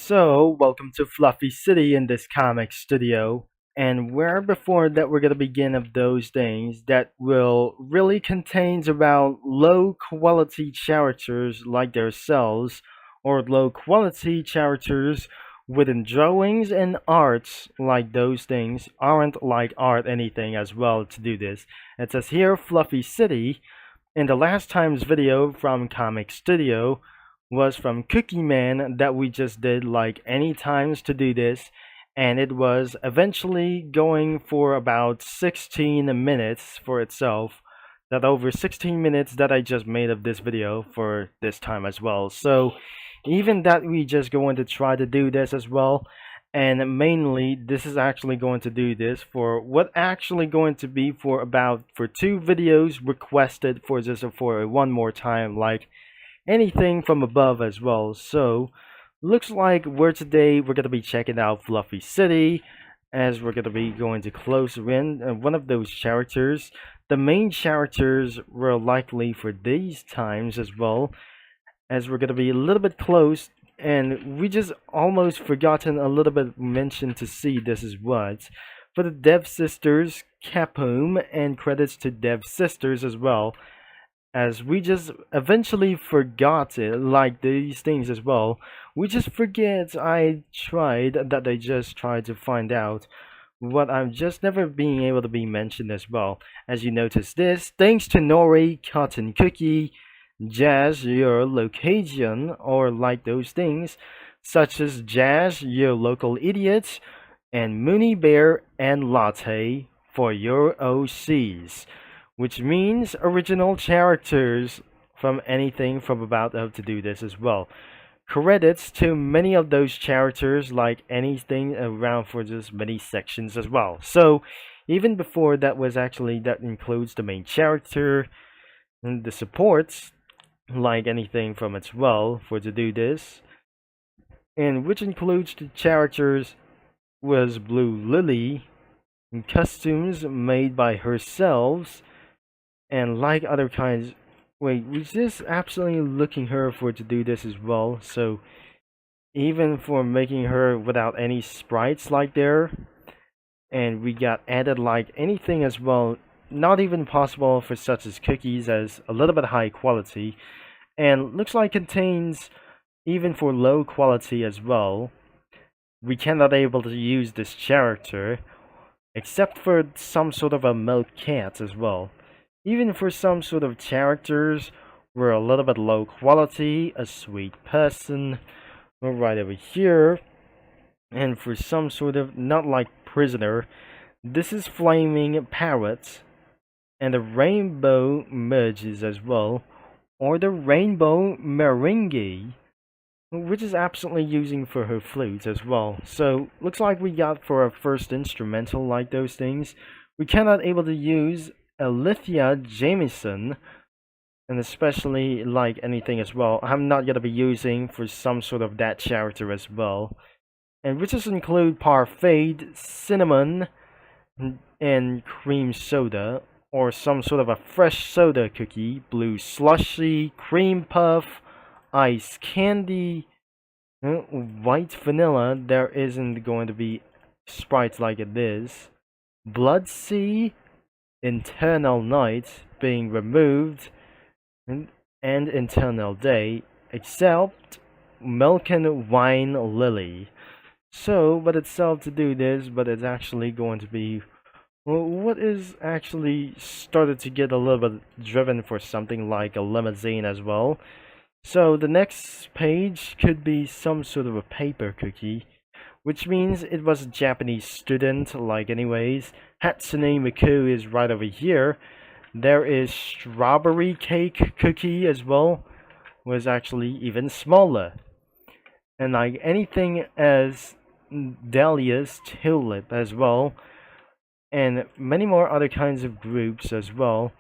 So, welcome to Fluffy City in this comic studio. And where before that we're gonna begin of those things that will really contains about low quality characters like themselves or low quality characters within drawings and arts like those things aren't like art anything as well to do this. It says here Fluffy City in the last time's video from Comic Studio was from Cookie Man that we just did like any times to do this, and it was eventually going for about 16 minutes for itself. That over 16 minutes that I just made of this video for this time as well. So even that we just going to try to do this as well, and mainly this is actually going to do this for what actually going to be for about for 2 videos requested for just for one more time like anything from above as well. So looks like we're gonna be checking out Fluffy City as we're gonna be going to close in one of those characters. The main characters were likely for these times as well, as we're gonna be a little bit close, and we just almost forgotten a little bit mention to see this is what for the Dev Sisters Capum, and credits to Dev Sisters as well, as we just eventually forgot it like these things as well. We just forget I tried that I just tried to find out what I'm just never being able to be mentioned as well. As you notice this, thanks to Nori, Cotton Cookie, Jazz, your location, or like those things, such as Jazz, your local idiot, and Mooney Bear and Latte for your OCs, which means original characters from anything from about to do this as well. Credits to many of those characters, like anything around for just many sections as well. So even before that was actually that includes the main character and the supports, like anything from as well for to do this, and which includes the characters was Blue Lily, costumes made by herself, and like other kinds. Wait, we're just absolutely looking her for to do this as well. So even for making her without any sprites like there, and we got added like anything as well, not even possible for such as cookies as a little bit high quality, and looks like contains even for low quality as well. We cannot able to use this character except for some sort of a milk cat as well. Even for some sort of characters were a little bit low quality, a sweet person, right over here. And for some sort of, not like prisoner, this is flaming parrot, and the rainbow merges as well, or the rainbow meringue, which is absolutely using for her flute as well. So looks like we got for our first instrumental like those things. We cannot able to use Alithia Jameson, and especially like anything as well. I'm not gonna be using for some sort of that character as well. And which just include parfait, cinnamon, and cream soda, or some sort of a fresh soda cookie, blue slushy, cream puff, ice candy, white vanilla. There isn't going to be sprites like it is. Blood sea, internal night being removed, and internal day, except milk and wine lily. So, but itself to do this, but it's actually going to be what is actually started to get a little bit driven for something like a limousine as well. So the next page could be some sort of a paper cookie, which means it was a Japanese student like anyways. Hatsune Miku is right over here. There is strawberry cake cookie as well, was actually even smaller. And like anything as Dahlia's tulip as well, and many more other kinds of groups as well.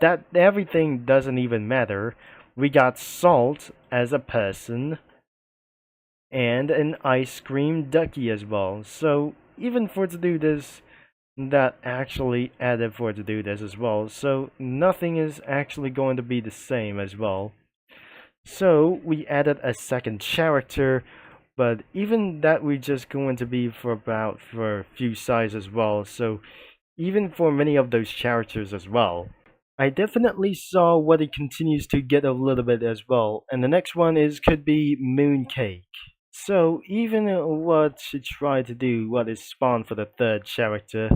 That everything doesn't even matter. We got Salt as a person, and an ice cream ducky as well. So even for to do this, that actually added for to do this as well. So nothing is actually going to be the same as well. So we added a second character, but even that we're just going to be for a few size as well, so even for many of those characters as well. I definitely saw what it continues to get a little bit as well, and the next one is could be Mooncake. So even what she tried to do, what is spawned for the third character,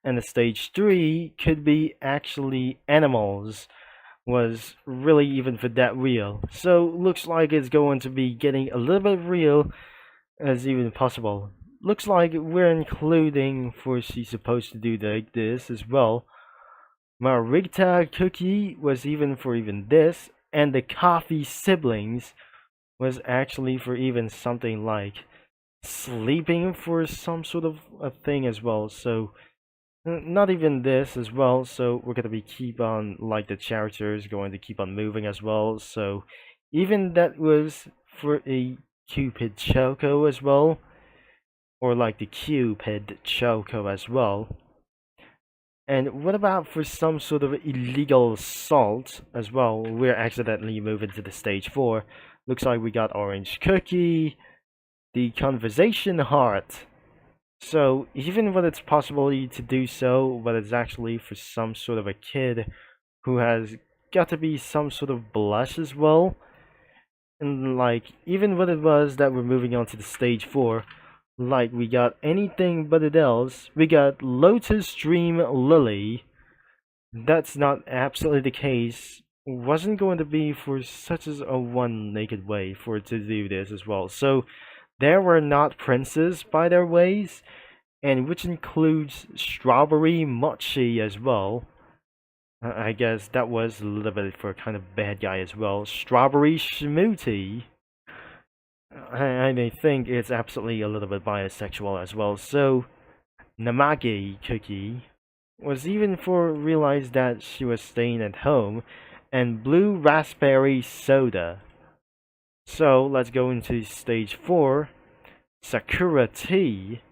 and the stage 3 could be actually animals, was really even for that real. So looks like it's going to be getting a little bit real as even possible. Looks like we're including for she's supposed to do like this as well. Marita cookie was even for even this, and the coffee siblings was actually for even something like sleeping for some sort of a thing as well. So not even this as well. So we're gonna be keep on like the characters going to keep on moving as well. So even that was for a Cupid Choco as well, or like the Cupid Choco as well. And what about for some sort of illegal salt as well? We're accidentally moving to the stage 4. Looks like we got orange cookie, the conversation heart. So even when it's possible to do so, but it's actually for some sort of a kid who has got to be some sort of blush as well. And like even when it was that we're moving on to the stage 4, like we got anything but it else. We got Lotus Dream Lily. That's not absolutely the case. Wasn't going to be for such as a one naked way for it to do this as well. So there were not princes by their ways, and which includes Strawberry Mochi as well. I guess that was a little bit for kind of bad guy as well. Strawberry Schmooty. I may think it's absolutely a little bit bisexual as well. So Namagi Cookie was even for realized that she was staying at home, and Blue Raspberry Soda. So let's go into stage 4. Sakura Tea.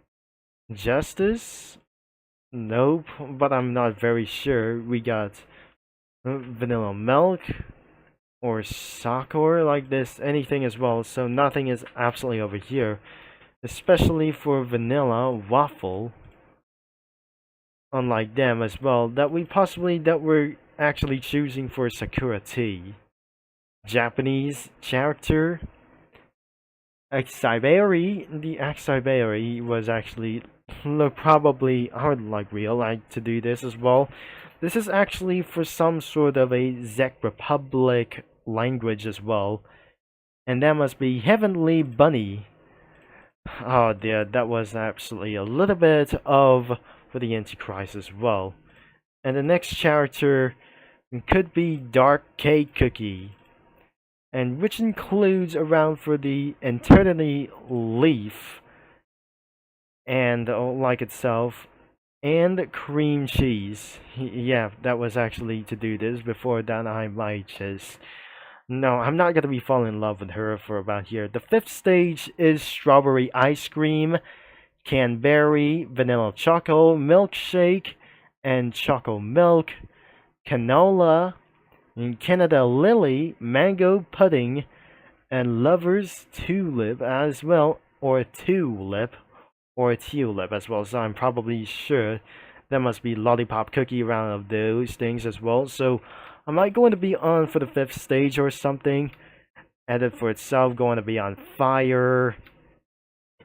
Justice? Nope, but I'm not very sure. We got Vanilla Milk or Sakura like this, anything as well. So nothing is absolutely over here, especially for Vanilla Waffle. Unlike them as well, that we're actually choosing for Sakura Tea. Japanese character Axiberi. The Axiberi was actually probably I would like to do this as well. This is actually for some sort of a Czech Republic language as well, and that must be Heavenly Bunny. Oh dear, that was absolutely a little bit of for the Antichrist as well. And the next character could be Dark Cake Cookie, and which includes around for the Eternity Leaf, and like itself, and cream cheese. Yeah, that was actually to do this. Before that, I might just... No, I'm not gonna be falling in love with her for about here. The 5th stage is Strawberry Ice Cream, Canberry, Vanilla Choco, Milkshake, and Choco Milk, Canola, and Canada Lily, Mango Pudding, and Lover's Tulip as well, or Tulip, or Tulip as well. So I'm probably sure there must be Lollipop Cookie around of those things as well. So am I going to be on for the 5th stage or something? Edit for itself going to be on fire.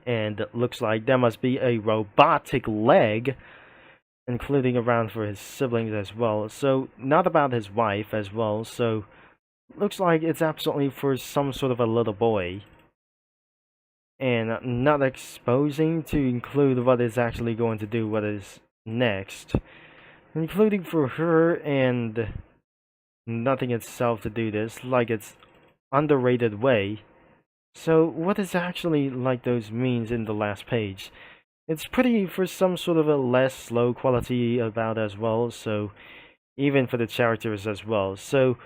And it looks like there must be a robotic leg, including around for his siblings as well. So not about his wife as well. So looks like it's absolutely for some sort of a little boy. And not exposing to include what is actually going to do what is next. Including for her and nothing itself to do this, like it's underrated way. So what is actually like those means in the last page? It's pretty for some sort of a less low quality about as well, so even for the characters as well. So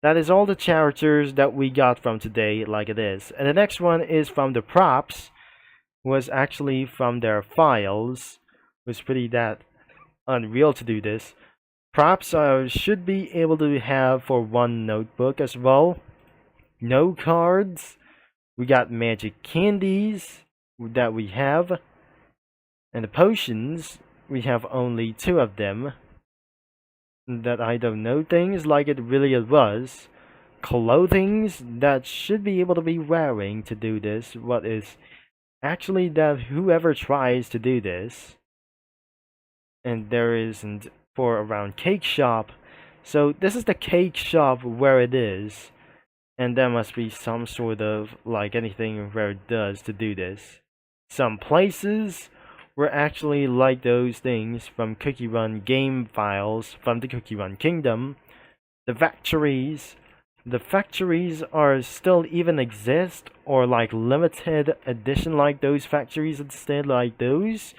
that is all the characters that we got from today like it is. And the next one is from the props, was actually from their files. It was pretty that unreal to do this. Props should be able to have for one notebook as well. No cards, We got magic candies that we have, and the potions, we have only 2 of them. That I don't know things like it really was. Clothings that should be able to be wearing to do this. What is actually that whoever tries to do this, and there isn't for around cake shop. So this is the cake shop where it is, and there must be some sort of like anything where it does to do this. Some places were actually like those things from Cookie Run game files from the Cookie Run Kingdom. The factories are still even exist, or like limited edition like those factories instead, like those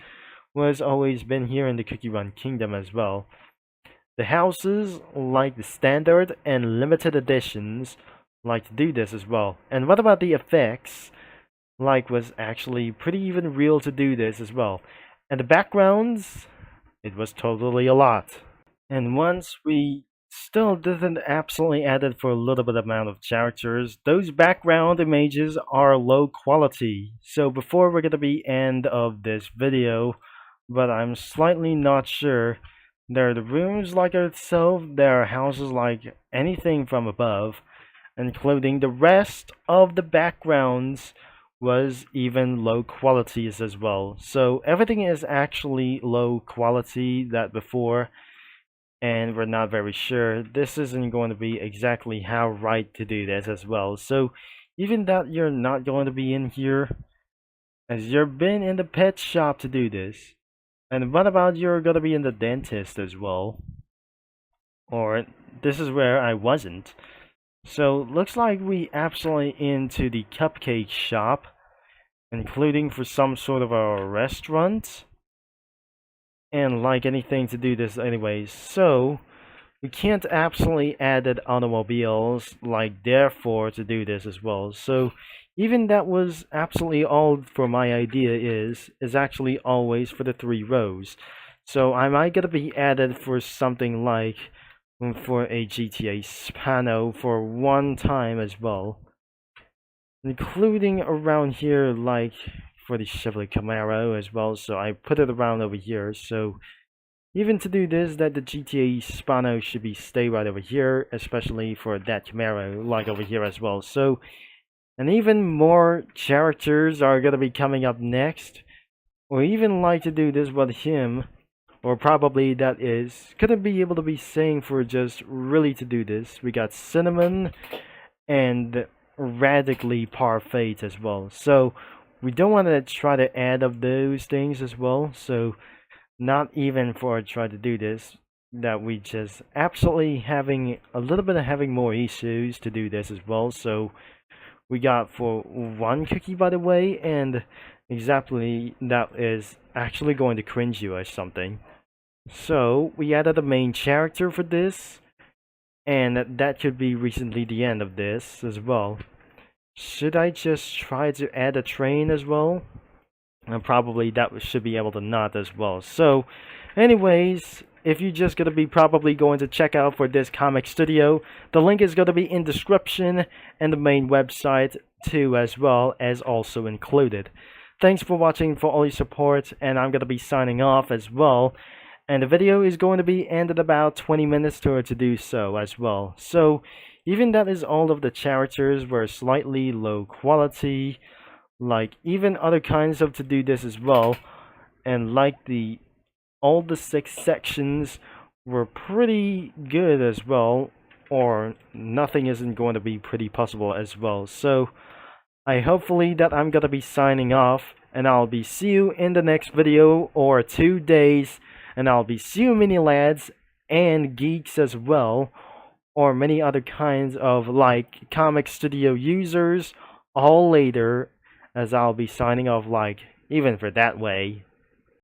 was always been here in the Cookie Run Kingdom as well. The houses like the standard and limited editions like to do this as well. And what about the effects? Like was actually pretty even real to do this as well. And the backgrounds, it was totally a lot. And once we still didn't absolutely add it for a little bit amount of characters, those background images are low quality. So before we're gonna be end of this video, but I'm slightly not sure. There are the rooms like itself, there are houses like anything from above, including the rest of the backgrounds was even low qualities as well. So everything is actually low quality that before, and we're not very sure. This isn't going to be exactly how right to do this as well. So even that you're not going to be in here, as you've been in the pet shop to do this. And what about you're gonna be in the dentist as well? Or this is where I wasn't. So looks like we absolutely into the cupcake shop, including for some sort of a restaurant. And like anything to do this anyways. So we can't absolutely add automobiles like therefore to do this as well. So even that was absolutely all for my idea is actually always for the 3 rows. So I might gonna be added for something like for a GTA Spano for one time as well, including around here like for the Chevrolet Camaro as well. So I put it around over here. So even to do this, that the GTA Spano should be stay right over here, especially for that Camaro like over here as well. So and even more characters are gonna be coming up next, or even like to do this with him, or probably that is couldn't be able to be saying for just really to do this. We got Cinnamon and Radically Parfait as well. So we don't want to try to add up those things as well. So not even for try to do this, that we just absolutely having a little bit of having more issues to do this as well. So we got for 1 cookie by the way, and exactly that is actually going to cringe you or something. So we added a main character for this, and that could be recently the end of this as well. Should I just try to add a train as well? And probably that should be able to not as well. So anyways, if you're just going to be probably going to check out for this comic studio, the link is going to be in description and the main website too as well as also included. Thanks for watching, for all your support, and I'm going to be signing off as well. And the video is going to be ended about 20 minutes to do so as well. So even that is all of the characters were slightly low quality, like even other kinds of to do this as well, and like all the 6 sections were pretty good as well, or nothing isn't going to be pretty possible as well. So I hopefully that I'm gonna be signing off, and I'll be see you in the next video or 2 days, and I'll be see you mini lads and geeks as well, or many other kinds of like comic studio users all later, as I'll be signing off like even for that way.